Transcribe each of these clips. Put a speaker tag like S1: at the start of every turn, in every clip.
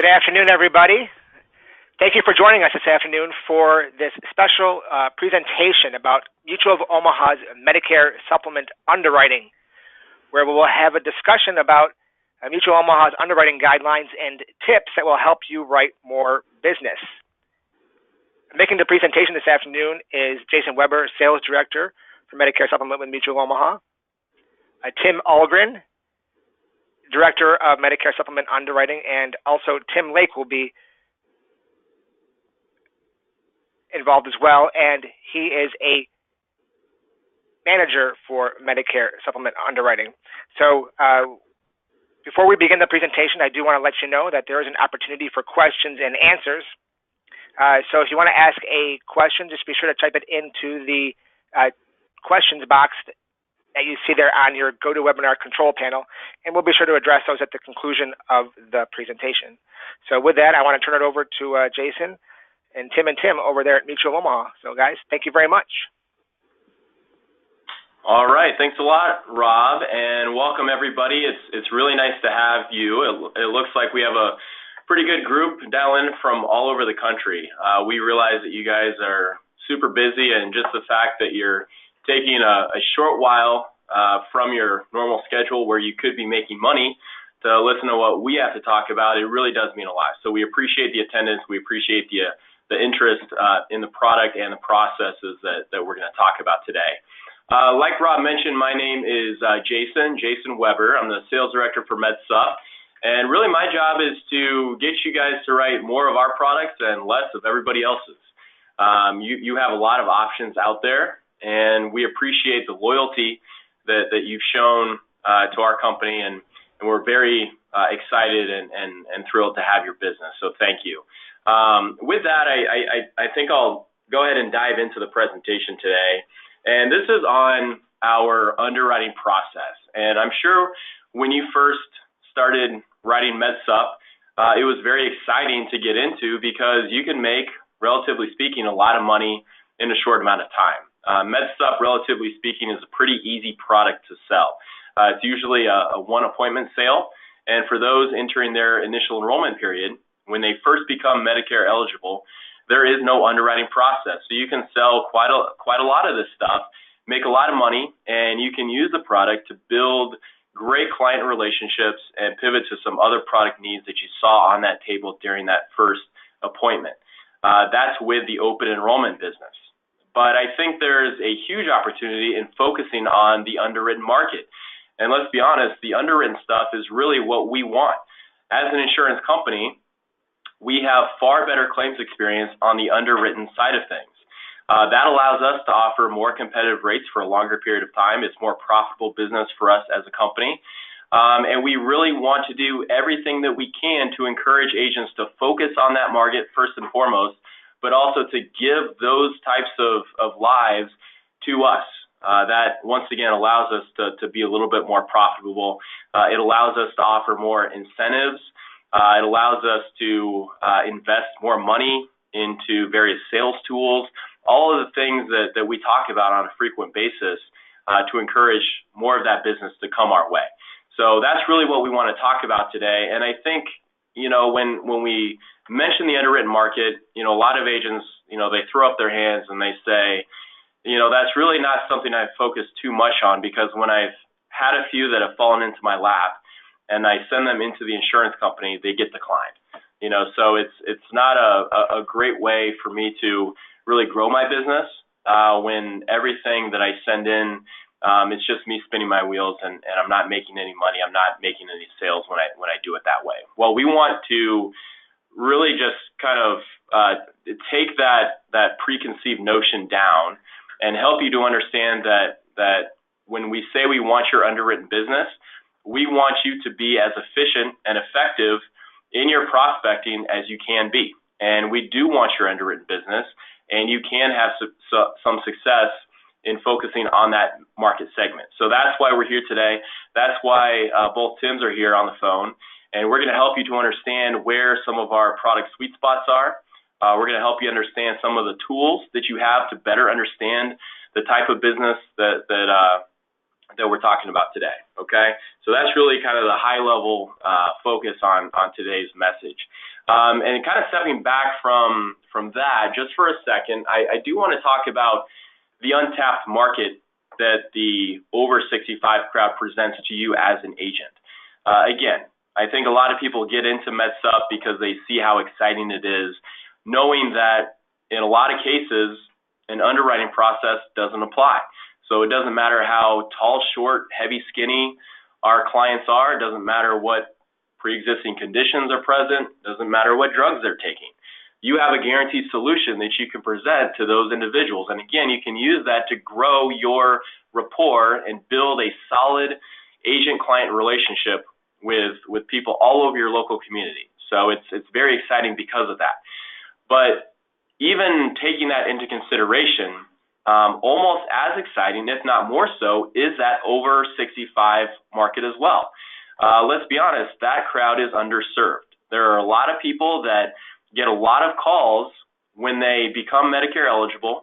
S1: Good afternoon, everybody. Thank you for joining us this afternoon for this special presentation about Mutual of Omaha's Medicare Supplement underwriting, where we will have a discussion about Mutual of Omaha's underwriting guidelines and tips that will help you write more business. Making the presentation this afternoon is Jason Weber, Sales Director for Medicare Supplement with Mutual of Omaha. Tim Ahlgren, Director of Medicare Supplement Underwriting, and also Tim Lake will be involved as well, and he is a manager for Medicare Supplement Underwriting. So before we begin the presentation, I do want to let you know that there is an opportunity for questions and answers. So if you want to ask a question, just be sure to type it into the questions box that you see there on your GoToWebinar control panel, and we'll be sure to address those at the conclusion of the presentation. So with that, I want to turn it over to Jason and Tim over there at Mutual of Omaha. So guys, thank you very much.
S2: All right, thanks a lot, Rob, and welcome everybody. It's really nice to have you. It looks like we have a pretty good group dialing in from all over the country. We realize that you guys are super busy, and just the fact that you're taking a short while from your normal schedule where you could be making money to listen to what we have to talk about, it really does mean a lot. So we appreciate the attendance. We appreciate the interest in the product and the processes that we're going to talk about today. Like Rob mentioned, my name is Jason Weber. I'm the Sales Director for MedSup. And really my job is to get you guys to write more of our products and less of everybody else's. You have a lot of options out there, and we appreciate the loyalty that you've shown to our company, and we're very excited and thrilled to have your business, so thank you. With that, I think I'll go ahead and dive into the presentation today, and this is on our underwriting process. And I'm sure when you first started writing MedSup, it was very exciting to get into because you can make, relatively speaking, a lot of money in a short amount of time. MedSup, relatively speaking, is a pretty easy product to sell. It's usually a one-appointment sale, and for those entering their initial enrollment period, when they first become Medicare eligible, there is no underwriting process. So you can sell quite a lot of this stuff, make a lot of money, and you can use the product to build great client relationships and pivot to some other product needs that you saw on that table during that first appointment. That's with the open enrollment business. But I think there's a huge opportunity in focusing on the underwritten market. And let's be honest, the underwritten stuff is really what we want. As an insurance company, we have far better claims experience on the underwritten side of things. That allows us to offer more competitive rates for a longer period of time. It's more profitable business for us as a company. And we really want to do everything that we can to encourage agents to focus on that market first and foremost, but also to give those types of lives to us. That, once again, allows us to be a little bit more profitable. It allows us to offer more incentives. It allows us to invest more money into various sales tools, all of the things that we talk about on a frequent basis to encourage more of that business to come our way. So that's really what we want to talk about today. And I think, when we mention the underwritten market, a lot of agents, they throw up their hands and they say, that's really not something I focus too much on, because when I've had a few that have fallen into my lap and I send them into the insurance company, they get declined. So it's not a great way for me to really grow my business when everything that I send in, it's just me spinning my wheels and I'm not making any money. I'm not making any sales when I do it that way. Well, we want to really just kind of take that preconceived notion down and help you to understand that when we say we want your underwritten business, we want you to be as efficient and effective in your prospecting as you can be. And we do want your underwritten business, and you can have some success in focusing on that market segment. So that's why we're here today. That's why both Tims are here on the phone, and we're going to help you to understand where some of our product sweet spots are. We're going to help you understand some of the tools that you have to better understand the type of business that we're talking about today, okay? So that's really kind of the high-level focus on today's message. And kind of stepping back from that just for a second, I do want to talk about the untapped market that the over 65 crowd presents to you as an agent. Again, I think a lot of people get into MedSup because they see how exciting it is, knowing that in a lot of cases, an underwriting process doesn't apply. So it doesn't matter how tall, short, heavy, skinny our clients are. It doesn't matter what pre-existing conditions are present. It doesn't matter what drugs they're taking. You have a guaranteed solution that you can present to those individuals. And again, you can use that to grow your rapport and build a solid agent-client relationship with people all over your local community. So it's very exciting because of that. But even taking that into consideration, almost as exciting, if not more so, is that over 65 market as well. Let's be honest, that crowd is underserved. There are a lot of people that get a lot of calls when they become Medicare eligible.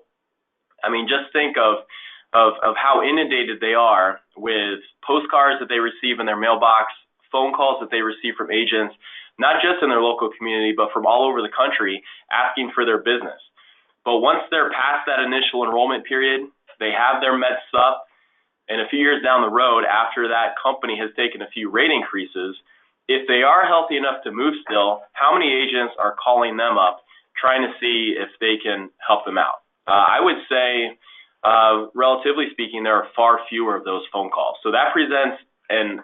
S2: I mean, just think of how inundated they are with postcards that they receive in their mailbox, phone calls that they receive from agents, not just in their local community, but from all over the country asking for their business. But once they're past that initial enrollment period, they have their MedSup, and a few years down the road, after that company has taken a few rate increases, if they are healthy enough to move still, how many agents are calling them up trying to see if they can help them out? I would say, relatively speaking, there are far fewer of those phone calls. So that presents an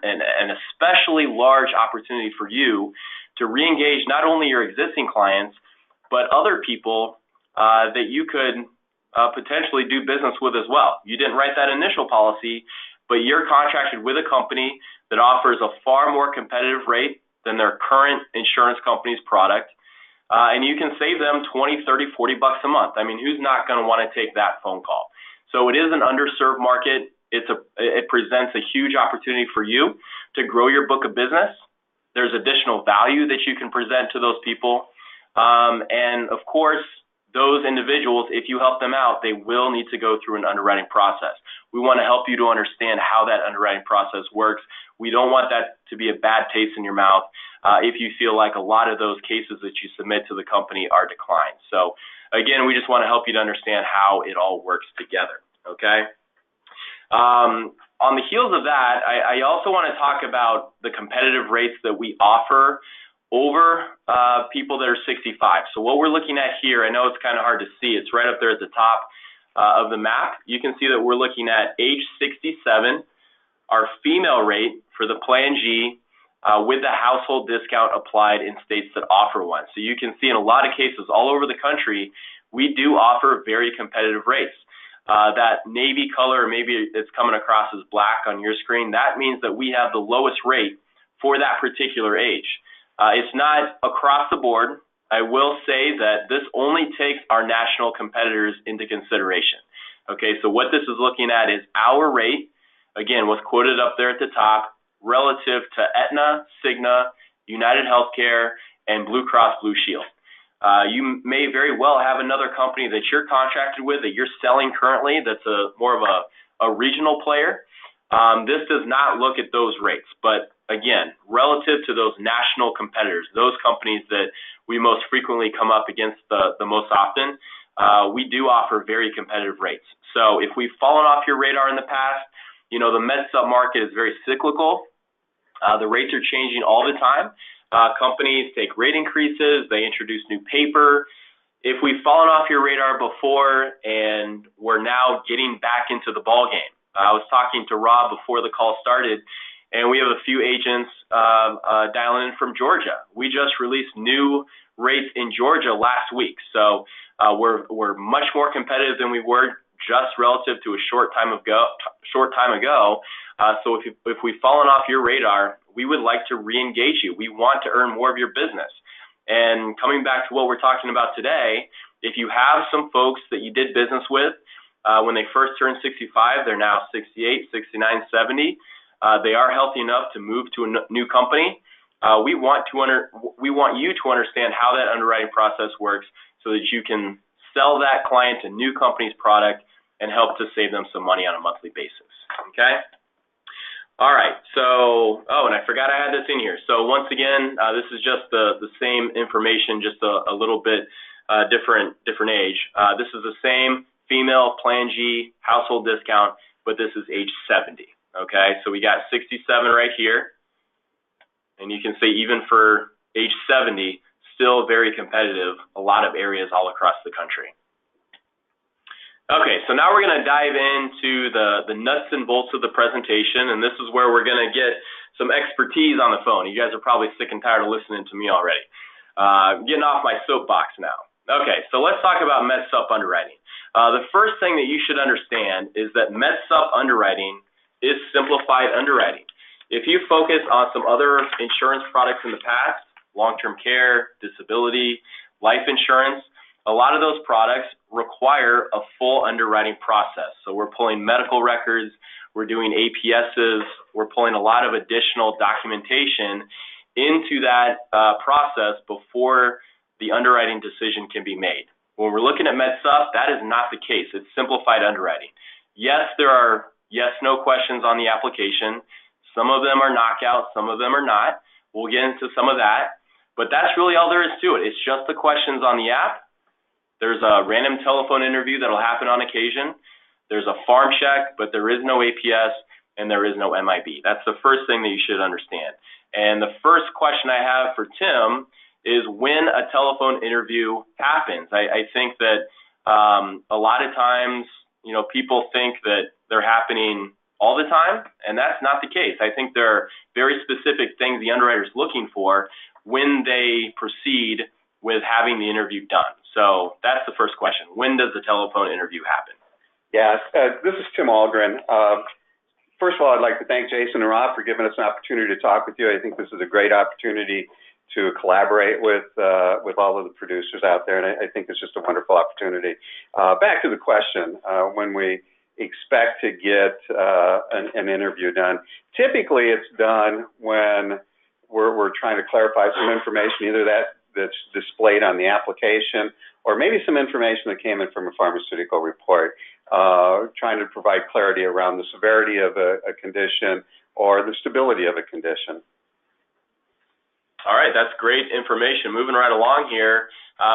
S2: especially large opportunity for you to re-engage not only your existing clients, but other people that you could potentially do business with as well. You didn't write that initial policy, but you're contracted with a company that offers a far more competitive rate than their current insurance company's product, and you can save them $20, $30, $40 a month. I mean, who's not going to want to take that phone call? So it is an underserved market. It presents a huge opportunity for you to grow your book of business. There's additional value that you can present to those people, and of course, those individuals, if you help them out, they will need to go through an underwriting process. We want to help you to understand how that underwriting process works. We don't want that to be a bad taste in your mouth if you feel like a lot of those cases that you submit to the company are declined. So again, we just want to help you to understand how it all works together, okay? On the heels of that, I also want to talk about the competitive rates that we offer over people that are 65. So what we're looking at here, I know it's kind of hard to see. It's right up there at the top of the map. You can see that we're looking at age 67, our female rate for the Plan G with the household discount applied in states that offer one. So you can see in a lot of cases all over the country, we do offer very competitive rates. That navy color, maybe it's coming across as black on your screen, that means that we have the lowest rate for that particular age. It's not across the board. I will say that this only takes our national competitors into consideration. Okay, so what this is looking at is our rate, again, what's quoted up there at the top, relative to Aetna, Cigna, United Healthcare, and Blue Cross Blue Shield. You may very well have another company that you're contracted with that you're selling currently that's more of a regional player. This does not look at those rates, but again, relative to those national competitors, those companies that we most frequently come up against the most often, we do offer very competitive rates. So if we've fallen off your radar in the past, you know, the MedSup market is very cyclical. The rates are changing all the time. Companies take rate increases, they introduce new paper. If we've fallen off your radar before and we're now getting back into the ballgame, I was talking to Rob before the call started, and we have a few agents dialing in from Georgia. We just released new rates in Georgia last week, so we're much more competitive than we were just relative to a short time ago. So if we've fallen off your radar, we would like to re-engage you. We want to earn more of your business. And coming back to what we're talking about today, if you have some folks that you did business with when they first turned 65, they're now 68, 69, 70. They are healthy enough to move to a new company. We want you to understand how that underwriting process works so that you can sell that client a new company's product and help to save them some money on a monthly basis. Okay. All right, so, and I forgot I had this in here. So once again, this is just the same information, just a little bit different age. This is the same female Plan G household discount, but this is age 70, okay? So we got 67 right here, and you can see even for age 70, still very competitive, a lot of areas all across the country. Okay, so now we're going to dive into the nuts and bolts of the presentation, and this is where we're going to get some expertise on the phone. You guys are probably sick and tired of listening to me already. Getting off my soapbox now. Okay, so let's talk about Med Supp underwriting. The first thing that you should understand is that Med Supp underwriting is simplified underwriting. If you focus on some other insurance products in the past, long-term care, disability, life insurance, a lot of those products require a full underwriting process. So we're pulling medical records, we're doing APSs, we're pulling a lot of additional documentation into that process before the underwriting decision can be made. When we're looking at Med Supp, that is not the case. It's simplified underwriting. Yes, there are yes/no questions on the application. Some of them are knockouts, some of them are not. We'll get into some of that, but that's really all there is to it. It's just the questions on the app. There's a random telephone interview that'll happen on occasion. There's a farm check, but there is no APS and there is no MIB. That's the first thing that you should understand. And the first question I have for Tim is when a telephone interview happens. I think that a lot of times, people think that they're happening all the time, and that's not the case. I think there are very specific things the underwriter's looking for when they proceed with having the interview done. So that's the first question. When does the telephone interview happen?
S3: Yes, this is Tim Ahlgren. First of all, I'd like to thank Jason and Rob for giving us an opportunity to talk with you. I think this is a great opportunity to collaborate with all of the producers out there, and I think it's just a wonderful opportunity. Back to the question, when we expect to get an interview done. Typically, it's done when we're trying to clarify some information, either that's displayed on the application, or maybe some information that came in from a pharmaceutical report, trying to provide clarity around the severity of a condition or the stability of a condition.
S2: All right, that's great information. Moving right along here,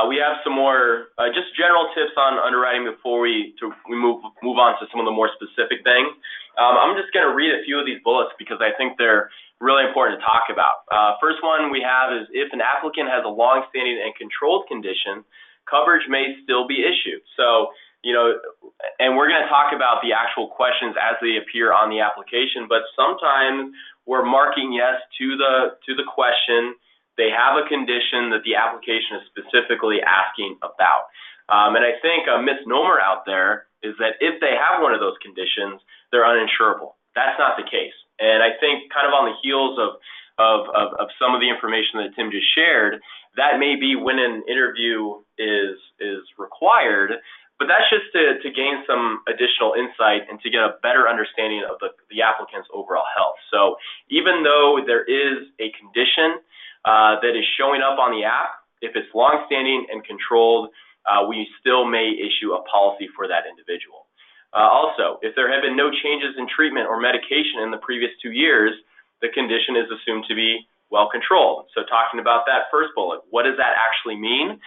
S2: we have some more just general tips on underwriting before we move on to some of the more specific things. I'm just going to read a few of these bullets because I think they're really important to talk about. First one we have is if an applicant has a long-standing and controlled condition, coverage may still be issued. So, and we're going to talk about the actual questions as they appear on the application, but sometimes we're marking yes to the question. They have a condition that the application is specifically asking about. And I think a misnomer out there is that if they have one of those conditions, they're uninsurable. That's not the case. And I think kind of on the heels of some of the information that Tim just shared, that may be when an interview is required, but that's just to gain some additional insight and to get a better understanding of the applicant's overall health. So even though there is a condition that is showing up on the app, if it's longstanding and controlled, we still may issue a policy for that individual. Also, if there have been no changes in treatment or medication in the previous 2 years, the condition is assumed to be well controlled. So talking about that first bullet, what does that actually mean?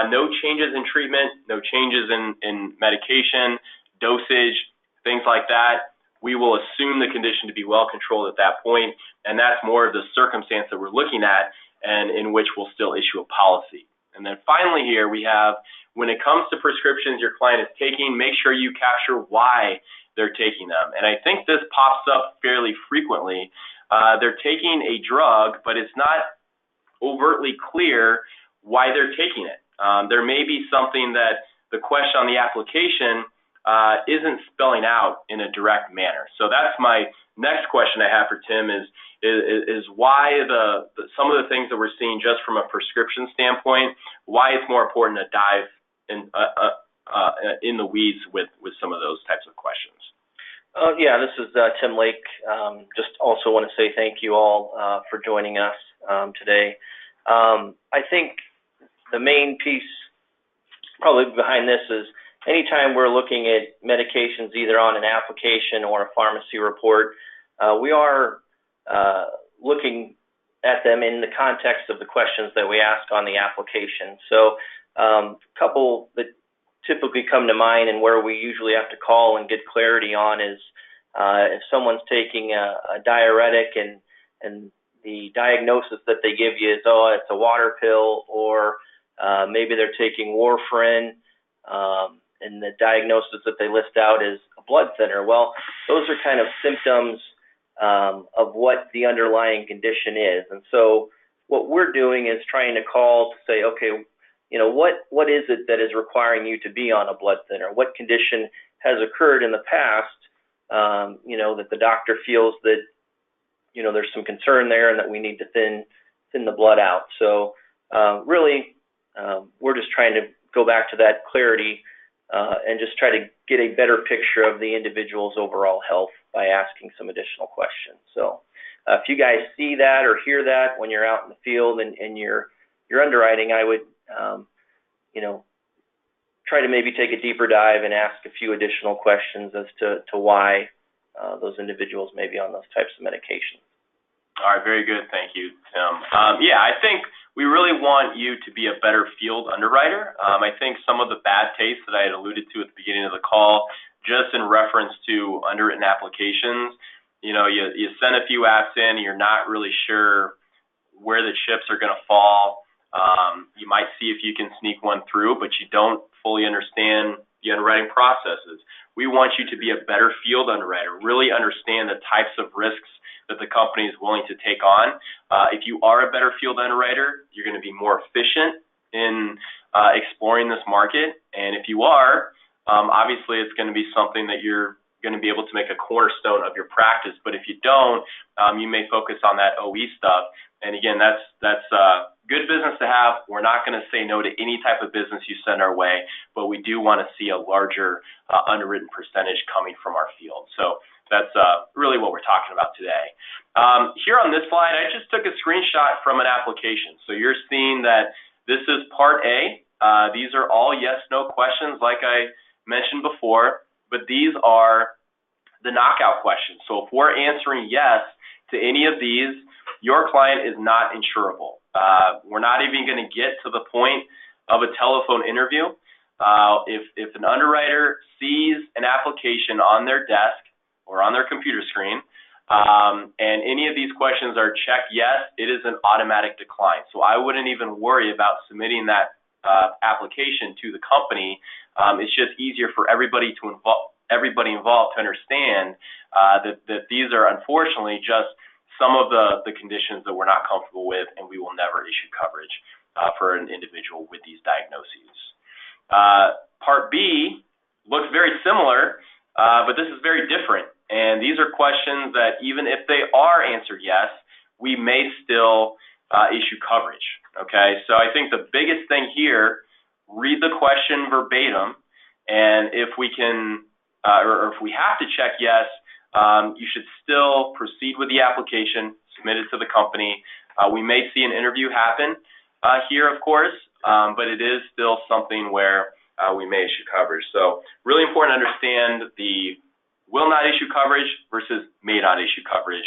S2: No changes in treatment, no changes in medication, dosage, things like that. We will assume the condition to be well controlled at that point, and that's more of the circumstance that we're looking at and in which we'll still issue a policy. And then finally here we have, when it comes to prescriptions your client is taking, make sure you capture why they're taking them. And I think this pops up fairly frequently. They're taking a drug, but it's not overtly clear why they're taking it. There may be something that the question on the application isn't spelling out in a direct manner. So that's my next question I have for Tim is why some of the things that we're seeing just from a prescription standpoint, why it's more important to dive in the weeds with some of those types of questions.
S4: Yeah, this is Tim Lake. Just also want to say thank you all for joining us today. I think the main piece probably behind this is anytime we're looking at medications either on an application or a pharmacy report, we are looking at them in the context of the questions that we ask on the application. So a couple that typically come to mind and where we usually have to call and get clarity on is if someone's taking a diuretic and the diagnosis that they give you is, oh, it's a water pill, or maybe they're taking warfarin, and the diagnosis that they list out is a blood thinner. Well, those are kind of symptoms of what the underlying condition is. And so what we're doing is trying to call to say, okay, what is it that is requiring you to be on a blood thinner? What condition has occurred in the past, that the doctor feels that, there's some concern there and that we need to thin the blood out. So really, we're just trying to go back to that clarity and just try to get a better picture of the individual's overall health by asking some additional questions. So if you guys see that or hear that when you're out in the field and you're underwriting, I would, try to maybe take a deeper dive and ask a few additional questions as to why those individuals may be on those types of medications.
S2: All right, very good. Thank you, Tim. I think we really want you to be a better field underwriter. I think some of the bad taste that I had alluded to at the beginning of the call, just in reference to underwritten applications, you send a few apps in, and you're not really sure where the chips are going to fall. You might see if you can sneak one through, but you don't fully understand the underwriting processes. We want you to be a better field underwriter, really understand the types of risks that the company is willing to take on. If you are a better field underwriter, you're going to be more efficient in exploring this market. And if you are, obviously it's going to be something that you're going to be able to make a cornerstone of your practice. But if you don't, you may focus on that OE stuff. And again, that's good business to have. We're not going to say no to any type of business you send our way, but we do want to see a larger underwritten percentage coming from our field. So that's really what we're talking about today. Here on this slide, I just took a screenshot from an application. So you're seeing that this is Part A. These are all yes/no questions like I mentioned before, but these are the knockout questions. So if we're answering yes to any of these, your client is not insurable. We're not even going to get to the point of a telephone interview. If an underwriter sees an application on their desk or on their computer screen, and any of these questions are checked yes, it is an automatic decline. So I wouldn't even worry about submitting that application to the company. It's just easier for everybody involved to understand that these are unfortunately just some of the conditions that we're not comfortable with, and we will never issue coverage for an individual with these diagnoses. Part B looks very similar, but this is very different. And these are questions that even if they are answered yes, we may still issue coverage, okay? So I think the biggest thing here, read the question verbatim, and if we can, or if we have to check yes, you should still proceed with the application, submit it to the company. We may see an interview happen here, of course, but it is still something where we may issue coverage. So really important to understand the will not issue coverage versus may not issue coverage.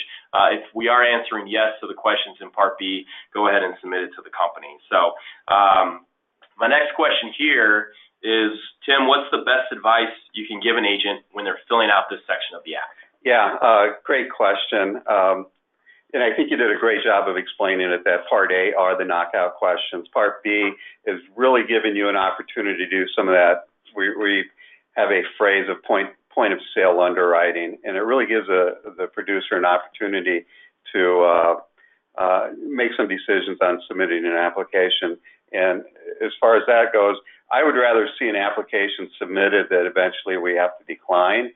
S2: If we are answering yes to the questions in Part B, go ahead and submit it to the company. So my next question here is, Tim, what's the best advice you can give an agent when they're filling out this section of the app?
S3: Yeah, great question. And I think you did a great job of explaining it, that Part A are the knockout questions. Part B is really giving you an opportunity to do some of that. We have a phrase of point of sale underwriting, and it really gives the producer an opportunity to make some decisions on submitting an application. And as far as that goes, I would rather see an application submitted that eventually we have to decline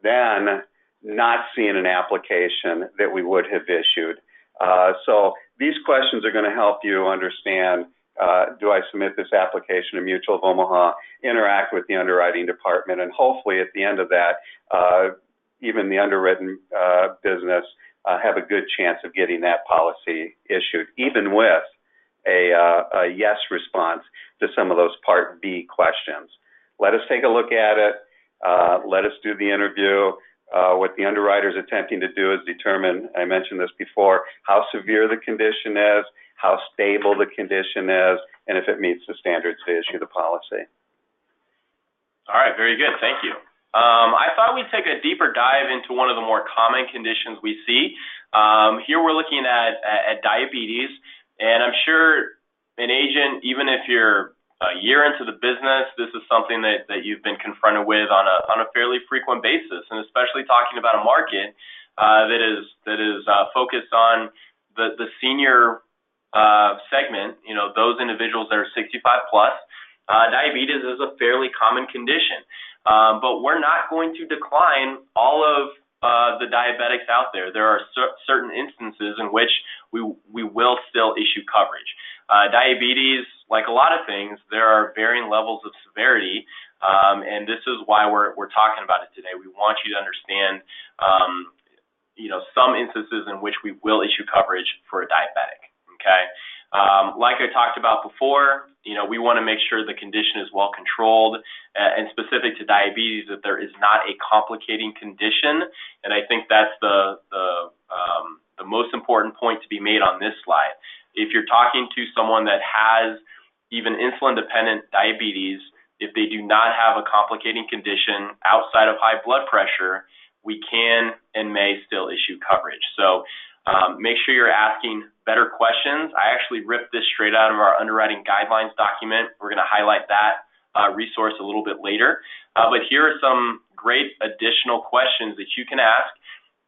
S3: than not seeing an application that we would have issued. So these questions are going to help you understand, do I submit this application to Mutual of Omaha, interact with the underwriting department, and hopefully at the end of that, even the underwritten business have a good chance of getting that policy issued, even with a yes response to some of those Part B questions. Let us take a look at it. Let us do the interview. What the underwriter is attempting to do is determine, I mentioned this before, how severe the condition is, how stable the condition is, and if it meets the standards to issue the policy.
S2: All right, very good. Thank you. I thought we'd take a deeper dive into one of the more common conditions we see. Here we're looking at diabetes, and I'm sure an agent, even if you're a year into the business, this is something that you've been confronted with on a fairly frequent basis, and especially talking about a market that is focused on the senior segment, those individuals that are 65 plus. Diabetes is a fairly common condition, but we're not going to decline all of the diabetics out there. There are certain instances in which we will still issue coverage. Diabetes, like a lot of things, there are varying levels of severity, and this is why we're talking about it today. We want you to understand, some instances in which we will issue coverage for a diabetic. Okay, like I talked about before, we want to make sure the condition is well controlled, and specific to diabetes, that there is not a complicating condition, and I think that's the most important point to be made on this slide. If you're talking to someone that has even insulin-dependent diabetes, if they do not have a complicating condition outside of high blood pressure, we can and may still issue coverage. So make sure you're asking better questions. I actually ripped this straight out of our underwriting guidelines document. We're going to highlight that resource a little bit later. But here are some great additional questions that you can ask.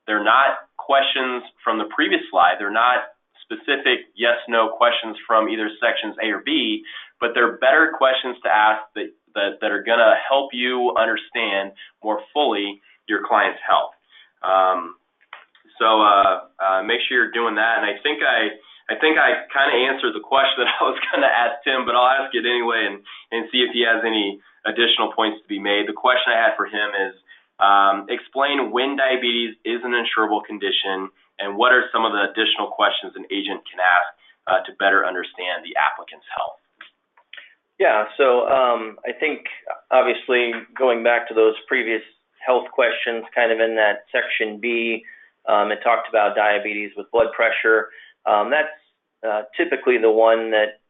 S2: They're not questions from the previous slide. They're not specific yes/no questions from either sections A or B, but they're better questions to ask that are going to help you understand more fully your client's health. So make sure you're doing that. And I think I kind of answered the question that I was going to ask Tim, but I'll ask it anyway and see if he has any additional points to be made. The question I had for him is, explain when diabetes is an insurable condition, and what are some of the additional questions an agent can ask to better understand the applicant's health?
S4: Yeah, so I think obviously going back to those previous health questions, kind of in that section B, it talked about diabetes with blood pressure. That's typically the one that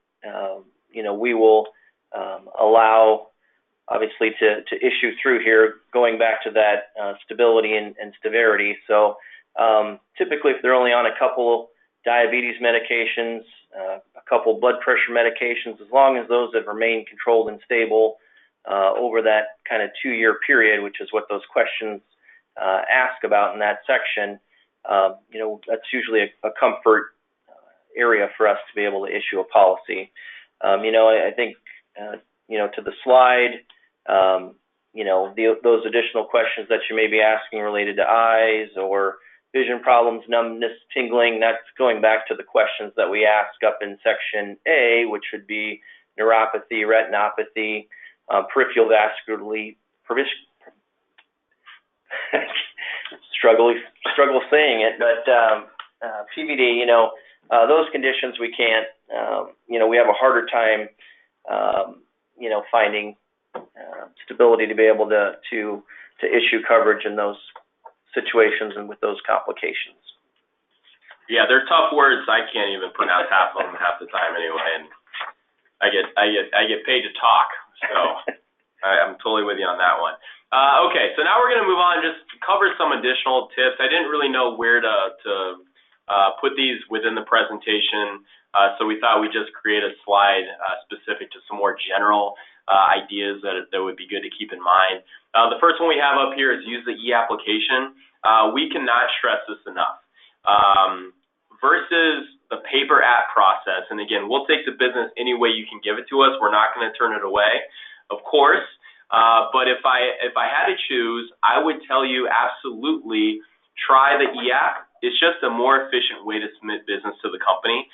S4: we will allow, obviously, to issue through here, going back to that stability and severity. So typically, if they're only on a couple diabetes medications, a couple blood pressure medications, as long as those have remained controlled and stable over that kind of 2-year period, which is what those questions ask about in that section, that's usually a comfort area for us to be able to issue a policy. I think, to the slide, those additional questions that you may be asking related to eyes or vision problems, numbness, tingling, that's going back to the questions that we ask up in section A, which would be neuropathy, retinopathy, peripheral vascularly, struggle saying it, but PVD, those conditions we can't, we have a harder time, finding stability to be able to issue coverage in those situations and with those complications.
S2: Yeah, they're tough words. I can't even pronounce half of them half the time anyway, and I get paid to talk, so I'm totally with you on that one. Okay, so now we're going to move on, just cover some additional tips. I didn't really know where to put these within the presentation, so we thought we'd just create a slide specific to some more general ideas that would be good to keep in mind. The first one we have up here is use the e-application. We cannot stress this enough. Versus the paper app process, and again, we'll take the business any way you can give it to us. We're not going to turn it away, of course. But if I had to choose, I would tell you absolutely try the e-app. It's just a more efficient way to submit business to the company.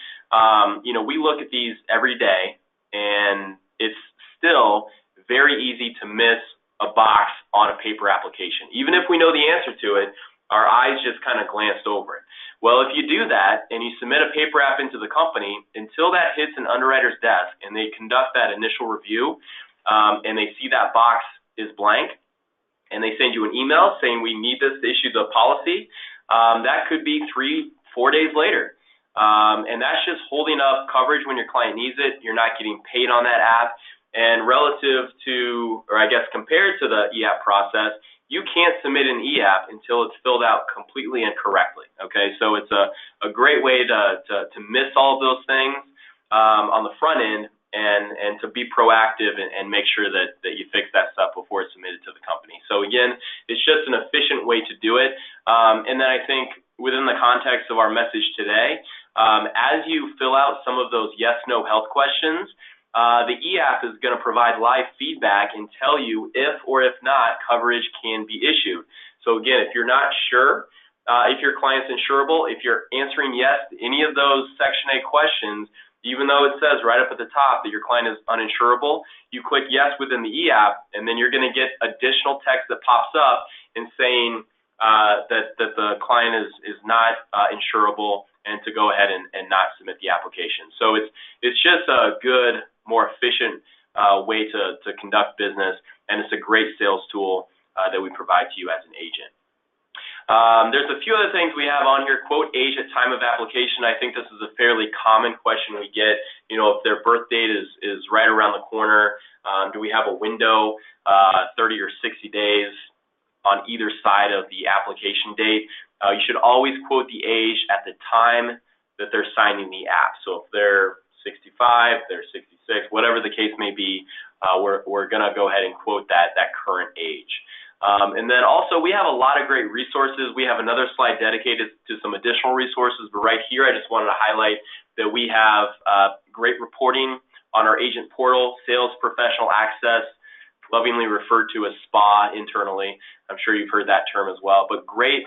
S2: We look at these every day, and it's still very easy to miss a box on a paper application. Even if we know the answer to it, our eyes just kind of glanced over it. Well, if you do that and you submit a paper app into the company, until that hits an underwriter's desk and they conduct that initial review and they see that box is blank, and they send you an email saying we need this to issue the policy, that could be 3-4 days later. And that's just holding up coverage when your client needs it. You're not getting paid on that app. And relative to, or I guess compared to the e-app process, you can't submit an e-app until it's filled out completely and correctly. Okay, so it's a great way to miss all of those things on the front end and to be proactive and make sure that you fix that stuff before it's submitted to the company. So again, it's just an efficient way to do it. And then I think within the context of our message today, as you fill out some of those yes/no health questions, the e-app is going to provide live feedback and tell you if or if not coverage can be issued. So again, if you're not sure if your client's insurable, if you're answering yes to any of those Section 8 questions, even though it says right up at the top that your client is uninsurable, you click yes within the e-app, and then you're going to get additional text that pops up and saying that the client is not insurable and to go ahead and not submit the application. So it's just a good, more efficient way to conduct business, and it's a great sales tool that we provide to you as an agent. There's a few other things we have on here. Quote age at time of application. I think this is a fairly common question we get. You know, if their birth date is right around the corner, do we have a window, 30 or 60 days on either side of the application date? You should always quote the age at the time that they're signing the app. So if they're 65, they're 66, whatever the case may be, we're going to go ahead and quote that current age. And then also we have a lot of great resources. We have another slide dedicated to some additional resources, but right here I just wanted to highlight that we have great reporting on our agent portal, sales professional access, lovingly referred to as SPA internally. I'm sure you've heard that term as well, but great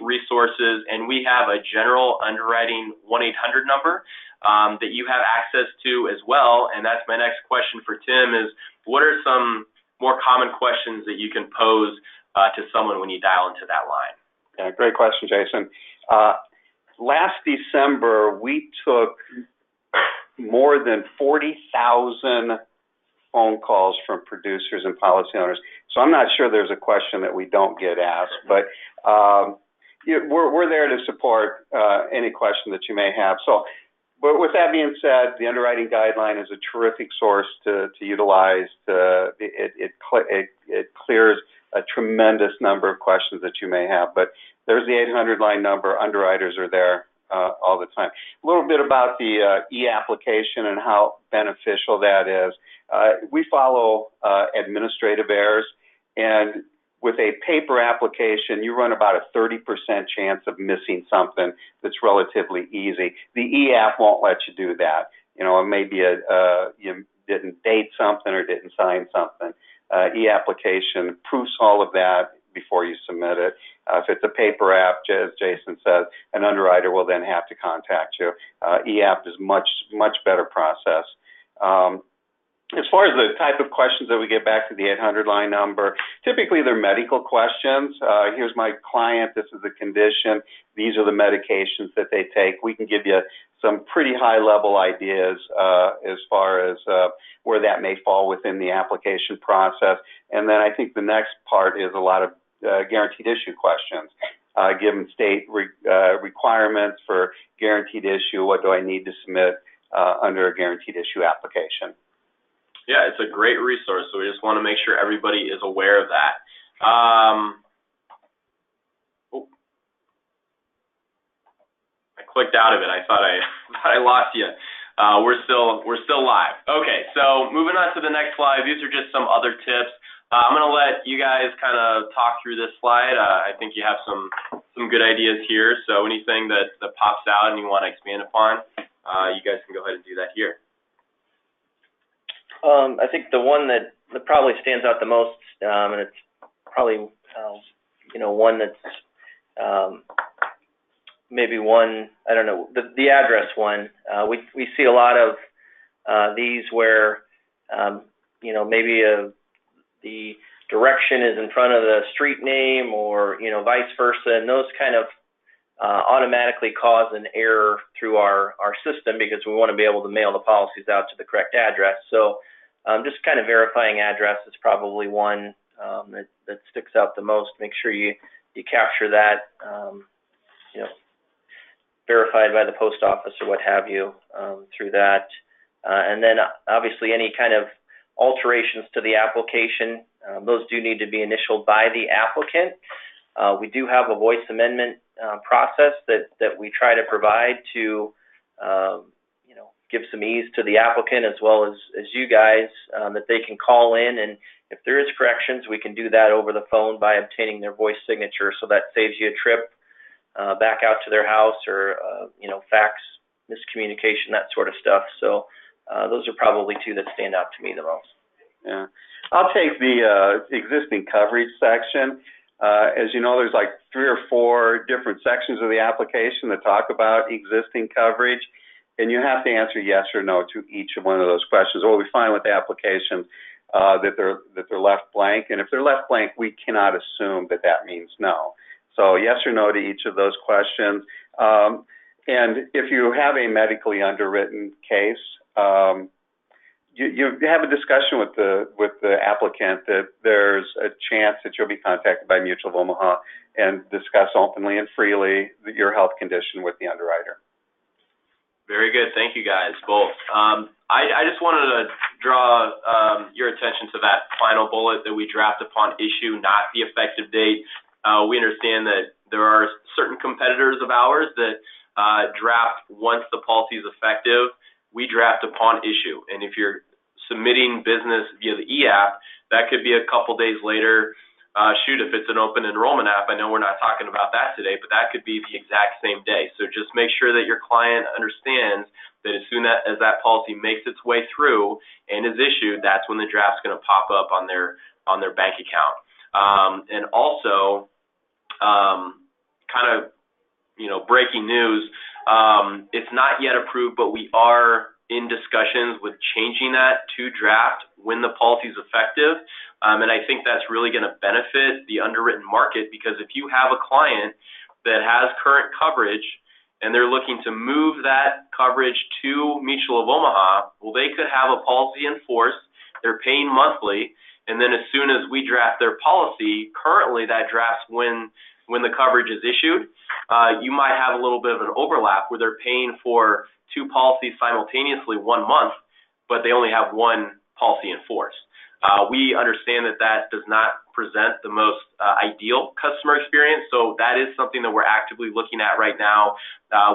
S2: resources. And we have a general underwriting 1-800 number that you have access to as well. And that's my next question for Tim is, what are some more common questions that you can pose to someone when you dial into that line?
S3: Yeah, great question, Jason. Last December, we took more than 40,000 phone calls from producers and policy owners. So I'm not sure there's a question that we don't get asked, but we're there to support any question that you may have. So, but with that being said, the underwriting guideline is a terrific source to utilize. It clears a tremendous number of questions that you may have. But there's the 800 line number. Underwriters are there all the time. A little bit about the e-application and how beneficial that is. We follow administrative errors, and with a paper application, you run about a 30% chance of missing something that's relatively easy. The e-app won't let you do that. You know, it may be you didn't date something or didn't sign something. E-application proofs all of that before you submit it. If it's a paper app, as Jason says, an underwriter will then have to contact you. E-app is much better process. As far as the type of questions that we get back to the 800 line number, typically they're medical questions. Here's my client, this is the condition, these are the medications that they take. We can give you some pretty high level ideas as far as where that may fall within the application process. And then I think the next part is a lot of guaranteed issue questions. Given state requirements for guaranteed issue, what do I need to submit under a guaranteed issue application?
S2: Yeah, it's a great resource, so we just want to make sure everybody is aware of that. I clicked out of it. I thought I lost you. We're still live. Okay, so moving on to the next slide. These are just some other tips. I'm going to let you guys kind of talk through this slide. I think you have some good ideas here. So anything that pops out and you want to expand upon, you guys can go ahead and do that here.
S4: I think the one that probably stands out the most, and it's probably one that's maybe one, I don't know, the address one. We see a lot of these where maybe the direction is in front of the street name, or vice versa, and those kind of automatically cause an error through our system because we want to be able to mail the policies out to the correct address. So just kind of verifying address is probably one that sticks out the most. Make sure you capture that, verified by the post office or what have you through that. And then obviously any kind of alterations to the application, those do need to be initialed by the applicant. We do have a voice amendment process that we try to provide to give some ease to the applicant as well as you guys, that they can call in, and if there is corrections, we can do that over the phone by obtaining their voice signature. So that saves you a trip back out to their house or fax miscommunication, that sort of stuff. So those are probably two that stand out to me the most.
S3: Yeah, I'll take the existing coverage section. As you know, there's like 3 or 4 different sections of the application that talk about existing coverage, and you have to answer yes or no to each of one of those questions. What we find with the applications that they're left blank, and if they're left blank, we cannot assume that means no. So yes or no to each of those questions. And if you have a medically underwritten case, you have a discussion with the applicant that there's a chance that you'll be contacted by Mutual of Omaha and discuss openly and freely your health condition with the underwriter.
S2: Very good. Thank you guys, both. I just wanted to draw your attention to that final bullet that we draft upon issue, not the effective date. We understand that there are certain competitors of ours that draft once the policy is effective. We draft upon issue. And if you're submitting business via the e-app, that could be a couple days later. If it's an open enrollment app, I know we're not talking about that today, but that could be the exact same day. So just make sure that your client understands that as soon as that policy makes its way through and is issued, that's when the draft's going to pop up on their bank account. And also, breaking news, it's not yet approved, but we are in discussions with changing that to draft when the policy is effective. And I think that's really going to benefit the underwritten market, because if you have a client that has current coverage and they're looking to move that coverage to Mutual of Omaha, well, they could have a policy in force, they're paying monthly, and then as soon as we draft their policy, currently that drafts when the coverage is issued. You might have a little bit of an overlap where they're paying for 2 policies simultaneously 1 month, but they only have 1 policy in force. We understand that does not present the most ideal customer experience, so that is something that we're actively looking at right now.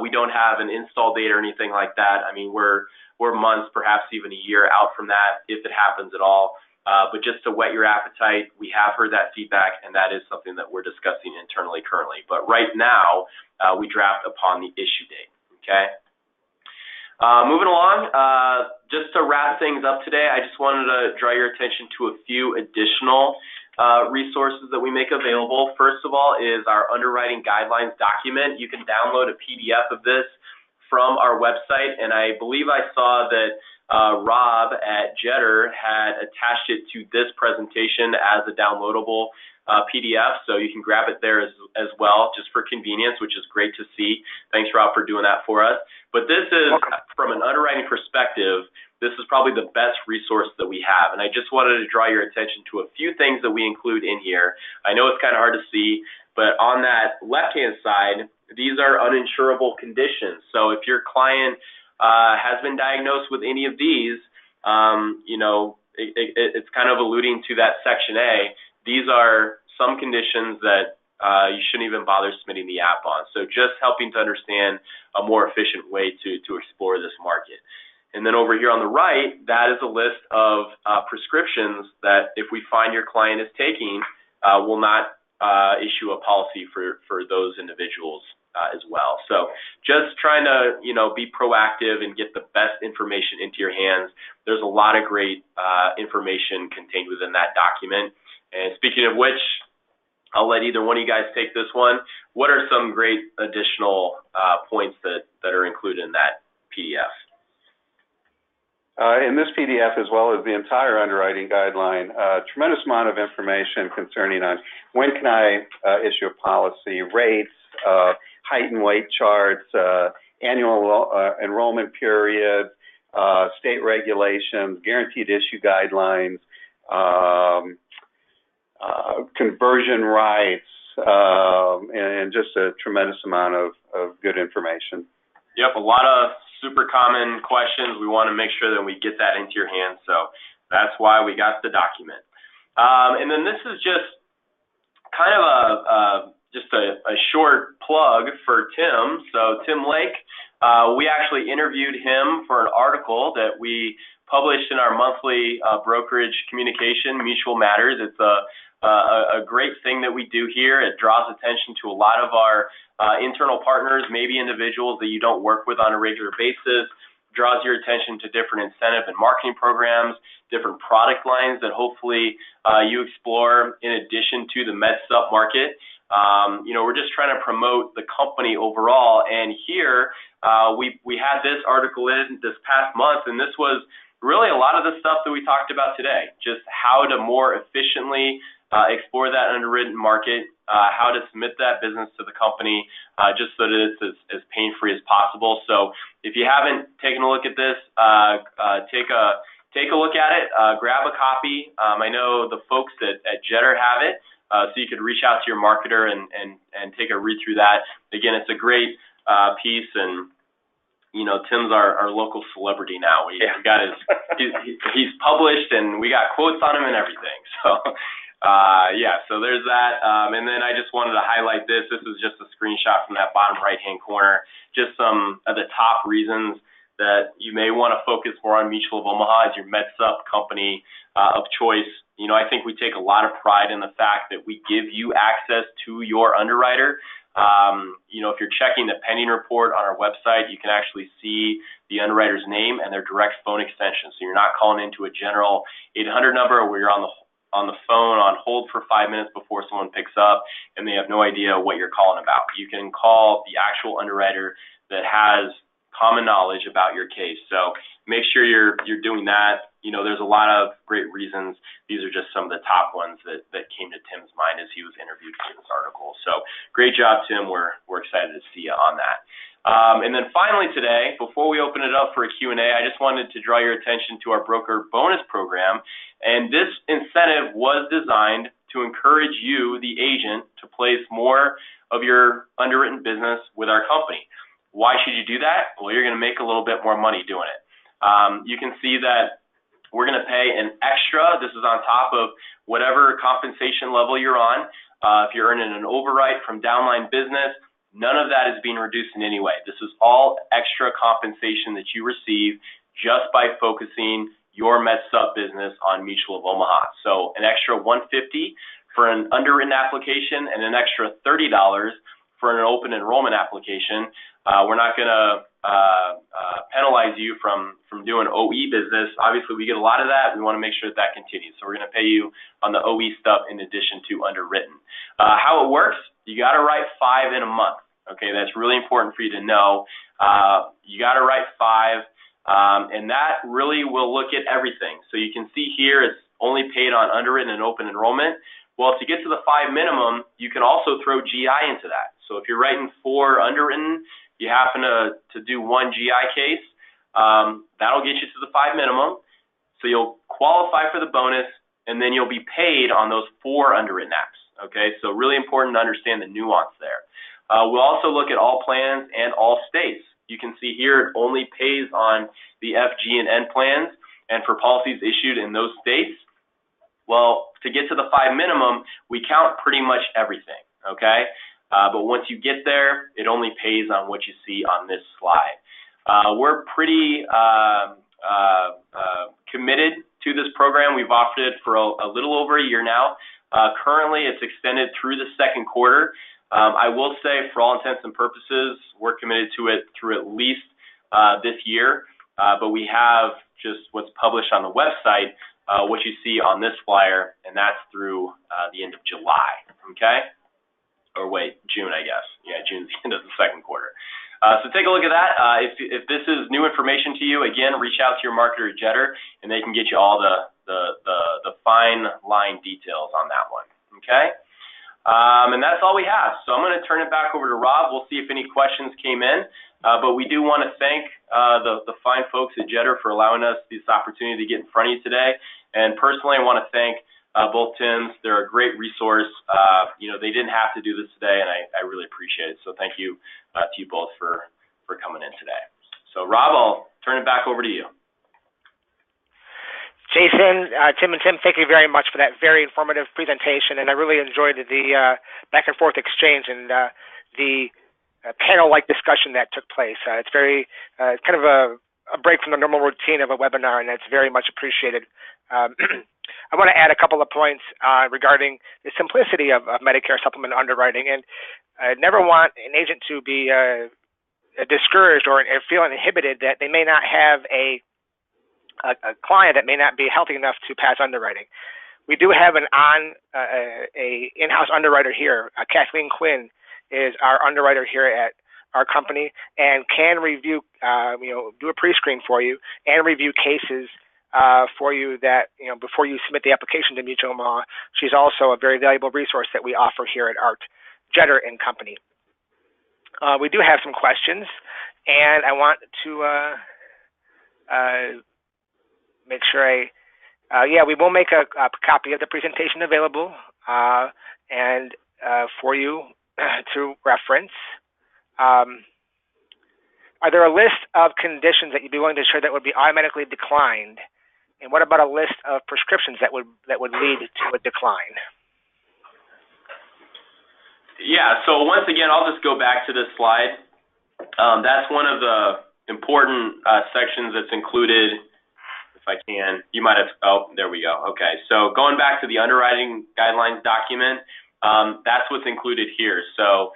S2: We don't have an install date or anything like that. I mean, we're months, perhaps even a year out from that, if it happens at all. But just to whet your appetite, we have heard that feedback, and that is something that we're discussing internally currently. But right now, we draft upon the issue date, okay? Moving along, just to wrap things up today, I just wanted to draw your attention to a few additional resources that we make available. First of all is our underwriting guidelines document. You can download a PDF of this from our website, and I believe I saw that Rob at Jetter had attached it to this presentation as a downloadable PDF, so you can grab it there as well, just for convenience, which is great to see. Thanks, Rob, for doing that for us. But this is, from an underwriting perspective, this is probably the best resource that we have, and I just wanted to draw your attention to a few things that we include in here. I know it's kind of hard to see, but on that left-hand side, these are uninsurable conditions. So if your client has been diagnosed with any of these, it's kind of alluding to that Section A. These are some conditions that you shouldn't even bother submitting the app on. So just helping to understand a more efficient way to explore this market. And then over here on the right, that is a list of prescriptions that if we find your client is taking, we'll not issue a policy for those individuals as well. So just trying to, be proactive and get the best information into your hands. There's a lot of great information contained within that document. And speaking of which, I'll let either one of you guys take this one. What are some great additional points that are included in that PDF?
S3: In this PDF, as well as the entire underwriting guideline, a tremendous amount of information concerning on when can I issue a policy, rates, height and weight charts, annual enrollment period, state regulations, guaranteed issue guidelines, conversion rights, and just a tremendous amount of good information.
S2: Yep, a lot of super common questions. We want to make sure that we get that into your hands, so that's why we got the document. And then this is just kind of a short plug for Tim. So Tim Lake, we actually interviewed him for an article that we published in our monthly brokerage communication, Mutual Matters. It's a great thing that we do here. It draws attention to a lot of our internal partners, maybe individuals that you don't work with on a regular basis, draws your attention to different incentive and marketing programs, different product lines that hopefully you explore in addition to the med sup market. We're just trying to promote the company overall. And here we had this article in this past month, and this was really a lot of the stuff that we talked about today, just how to more efficiently explore that underwritten market, how to submit that business to the company, just so that it's as pain-free as possible. So if you haven't taken a look at this, take a look at it, grab a copy. I know the folks at Jetter have it, so you could reach out to your marketer and take a read through that. Again, it's a great piece, and Tim's our local celebrity now. We got he's published, and we got quotes on him and everything. So so there's that. And then I just wanted to highlight this. This is just a screenshot from that bottom right-hand corner. Just some of the top reasons that you may want to focus more on Mutual of Omaha as your med sup company of choice. I think we take a lot of pride in the fact that we give you access to your underwriter. If you're checking the pending report on our website, you can actually see the underwriter's name and their direct phone extension. So you're not calling into a general 800 number where you're on the phone on hold for 5 minutes before someone picks up and they have no idea what you're calling about. You can call the actual underwriter that has common knowledge about your case. So make sure you're doing that. There's a lot of great reasons. These are just some of the top ones that came to Tim's mind as he was interviewed for this article. So great job, Tim. We're excited to see you on that. And then finally today, before we open it up for a Q&A, I just wanted to draw your attention to our broker bonus program. And this incentive was designed to encourage you, the agent, to place more of your underwritten business with our company. Why should you do that? Well, you're going to make a little bit more money doing it. You can see that we're going to pay an extra. This is on top of whatever compensation level you're on. If you're earning an override from downline business, none of that is being reduced in any way. This is all extra compensation that you receive just by focusing your med sup business on Mutual of Omaha. So an extra $150 for an underwritten application and an extra $30 for an open enrollment application. We're not going to penalize you from doing OE business. Obviously, we get a lot of that. We want to make sure that continues. So we're going to pay you on the OE stuff in addition to underwritten. How it works, you got to write 5 in a month. Okay, that's really important for you to know. You got to write 5, and that really will look at everything. So you can see here it's only paid on underwritten and open enrollment. Well, to get to the 5 minimum, you can also throw GI into that. So if you're writing 4 underwritten, you happen to do 1 GI case, that'll get you to the 5 minimum. So you'll qualify for the bonus, and then you'll be paid on those 4 underwritten apps. Okay, so really important to understand the nuance there. We'll also look at all plans and all states. You can see here it only pays on the F, G, and N plans, and for policies issued in those states. Well, to get to the 5 minimum, we count pretty much everything, okay? But once you get there, it only pays on what you see on this slide. We're pretty committed to this program. We've offered it for a little over a year now. Currently, it's extended through the second quarter. I will say, for all intents and purposes, we're committed to it through at least this year. But we have just what's published on the website, what you see on this flyer, and that's through the end of July, okay? Or wait, June, I guess. Yeah, June's the end of the second quarter. So take a look at that. If this is new information to you, again, reach out to your marketer at Jetter, and they can get you all the fine line details on that one, okay? And that's all we have. So I'm going to turn it back over to Rob. We'll see if any questions came in. But we do want to thank the fine folks at Jetter for allowing us this opportunity to get in front of you today. And personally, I want to thank both Tims. They're a great resource. They didn't have to do this today, and I really appreciate it. So thank you to you both for coming in today. So Rob, I'll turn it back over to you.
S1: Jason, Tim, thank you very much for that very informative presentation, and I really enjoyed the back and forth exchange and the panel-like discussion that took place. It's very kind of a break from the normal routine of a webinar, and that's very much appreciated. I want to add a couple of points regarding the simplicity of Medicare supplement underwriting, and I never want an agent to be discouraged or feel inhibited that they may not have a client that may not be healthy enough to pass underwriting. We do have an in-house underwriter here. Kathleen Quinn is our underwriter here at our company and can review, do a pre-screen for you and review cases for you that, before you submit the application to Mutual Omaha. She's also a very valuable resource that we offer here at Art Jetter and Company. We do have some questions, and I want to make sure we will make a copy of the presentation available and for you to reference. Are there a list of conditions that you'd be willing to share that would be automatically declined? And what about a list of prescriptions that would lead to a decline?
S2: Yeah, so once again, I'll just go back to this slide. That's one of the important sections that's included. If I can, you might have, there we go. Okay, so going back to the underwriting guidelines document, that's what's included here. So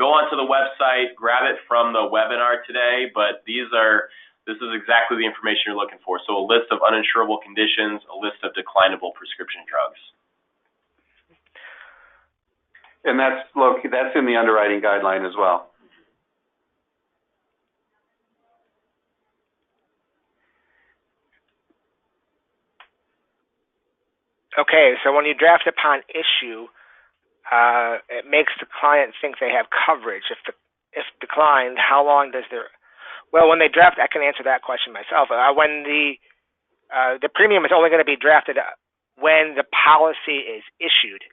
S2: go onto the website, grab it from the webinar today, but this is exactly the information you're looking for. So a list of uninsurable conditions, a list of declinable prescription drugs.
S3: And that's in the underwriting guideline as well.
S1: Okay, so when you draft upon issue, it makes the client think they have coverage. If declined, how long does when they draft, I can answer that question myself. When the premium is only going to be drafted when the policy is issued.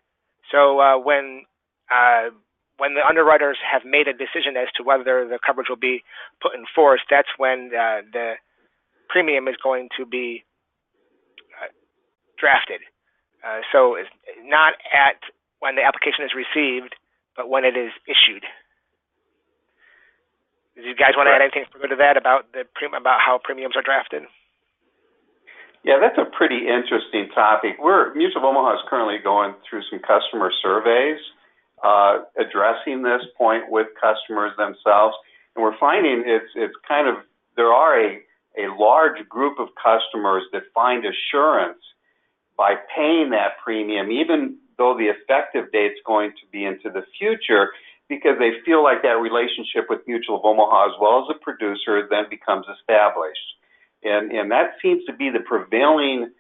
S1: So when the underwriters have made a decision as to whether the coverage will be put in force, that's when the premium is going to be drafted. So it's not at when the application is received, but when it is issued. Do you guys want to add anything further to that about how premiums are drafted?
S3: Yeah, that's a pretty interesting topic. Mutual of Omaha is currently going through some customer surveys addressing this point with customers themselves, and we're finding there are a large group of customers that find assurance by paying that premium, even though the effective date's going to be into the future, because they feel like that relationship with Mutual of Omaha as well as the producer then becomes established. And that seems to be the prevailing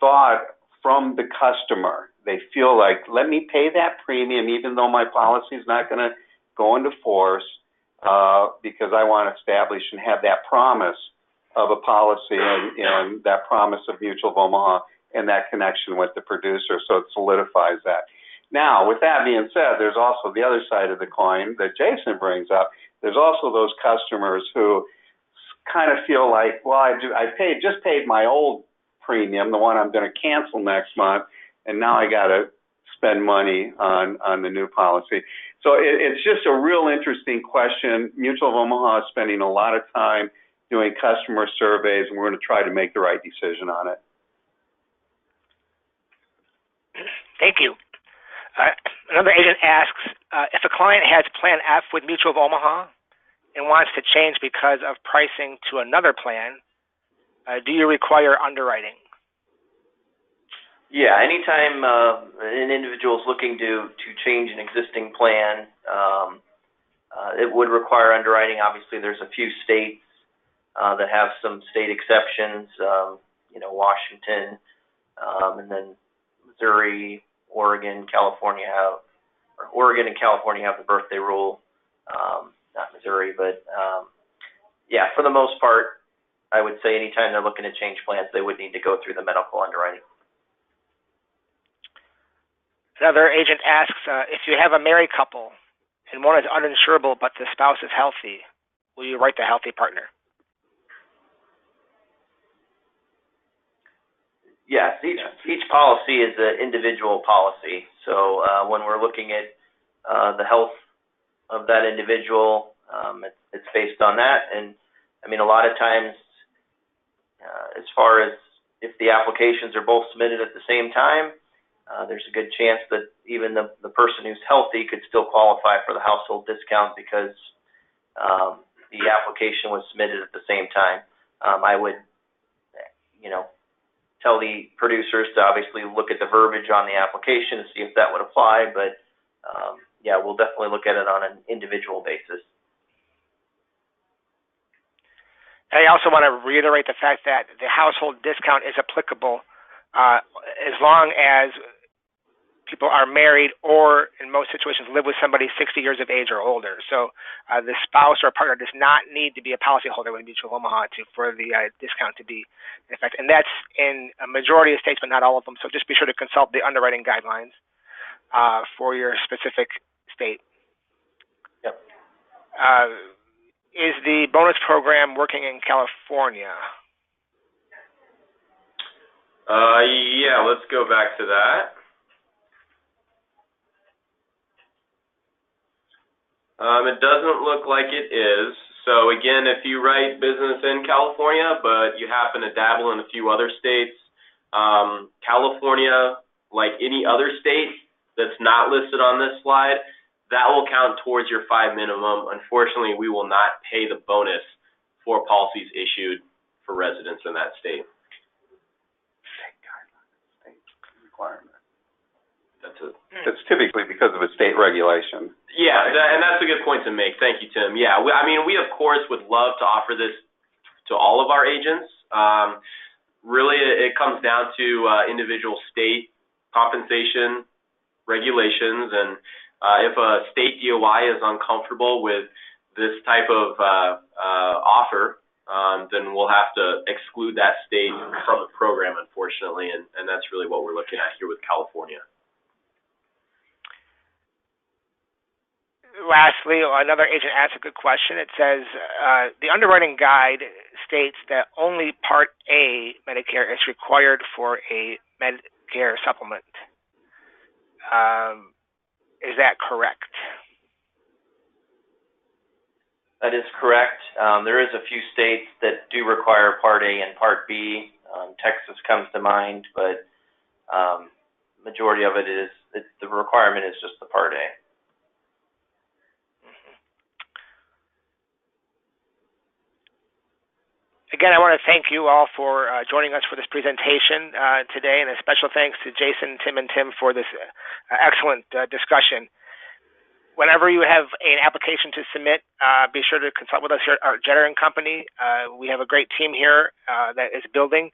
S3: thought from the customer. They feel like, let me pay that premium even though my policy is not going to go into force because I want to establish and have that promise of a policy and that promise of Mutual of Omaha and that connection with the producer, so it solidifies that. Now, with that being said, there's also the other side of the coin that Jason brings up. There's also those customers who kind of feel like, well, I just paid my old premium, the one I'm going to cancel next month, and now I got to spend money on the new policy. So it's just a real interesting question. Mutual of Omaha is spending a lot of time doing customer surveys, and we're going to try to make the right decision on it.
S1: Thank you. Another agent asks, if a client has Plan F with Mutual of Omaha and wants to change because of pricing to another plan, do you require underwriting?
S4: Yeah, anytime an individual is looking to change an existing plan, it would require underwriting. Obviously, there's a few states that have some state exceptions, Washington, and then Missouri, Oregon and California have the birthday rule, not Missouri, but for the most part, I would say anytime they're looking to change plans, they would need to go through the medical underwriting.
S1: Another agent asks, if you have a married couple and one is uninsurable but the spouse is healthy, will you write the healthy partner?
S4: Yes, each policy is an individual policy. So when we're looking at the health of that individual, it's based on that. And I mean, a lot of times, as far as if the applications are both submitted at the same time, there's a good chance that even the person who's healthy could still qualify for the household discount because the application was submitted at the same time. I would, tell the producers to obviously look at the verbiage on the application to see if that would apply, but yeah, we'll definitely look at it on an individual basis.
S1: I also want to reiterate the fact that the household discount is applicable as long as people are married or, in most situations, live with somebody 60 years of age or older. So the spouse or partner does not need to be a policyholder with Mutual of Omaha for the discount to be in effect. And that's in a majority of states, but not all of them. So just be sure to consult the underwriting guidelines for your specific state.
S4: Yep.
S1: Is the bonus program working in California?
S2: Yeah, let's go back to that. It doesn't look like it is. So again, if you write business in California, but you happen to dabble in a few other states, California, like any other state that's not listed on this slide, that will count towards your 5 minimum. Unfortunately, we will not pay the bonus for policies issued for residents in that state.
S3: State guidelines, state requirement.
S2: That's
S3: typically because of a state regulation.
S2: Yeah,
S3: right?
S2: and that's a good point to make. Thank you, Tim. Yeah, we of course would love to offer this to all of our agents. Really, it comes down to individual state compensation regulations, and if a state DOI is uncomfortable with this type of offer, then we'll have to exclude that state from the program, unfortunately, and that's really what we're looking at here with California.
S1: Lastly, another agent asked a good question. It says, the underwriting guide states that only Part A Medicare is required for a Medicare supplement. Is that correct?
S4: That is correct. There is a few states that do require Part A and Part B. Texas comes to mind, but majority of it is, the requirement is just the Part A.
S1: Again, I want to thank you all for joining us for this presentation today, and a special thanks to Jason, Tim, and Tim for this excellent discussion. Whenever you have an application to submit, be sure to consult with us here at our Jetter & Company. We have a great team here that is building,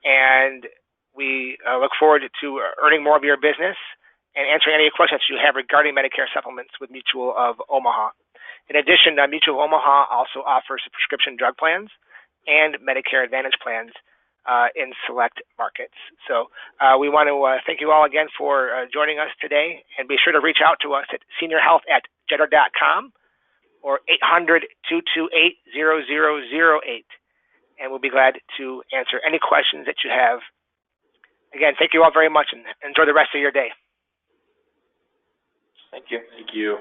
S1: and we look forward to earning more of your business and answering any questions you have regarding Medicare supplements with Mutual of Omaha. In addition, Mutual of Omaha also offers prescription drug plans and Medicare Advantage plans in select markets. So we want to thank you all again for joining us today, and be sure to reach out to us at seniorhealth@jetter.com or 800-228-0008, and we'll be glad to answer any questions that you have. Again, thank you all very much, and enjoy the rest of your day.
S4: Thank you.
S2: Thank you.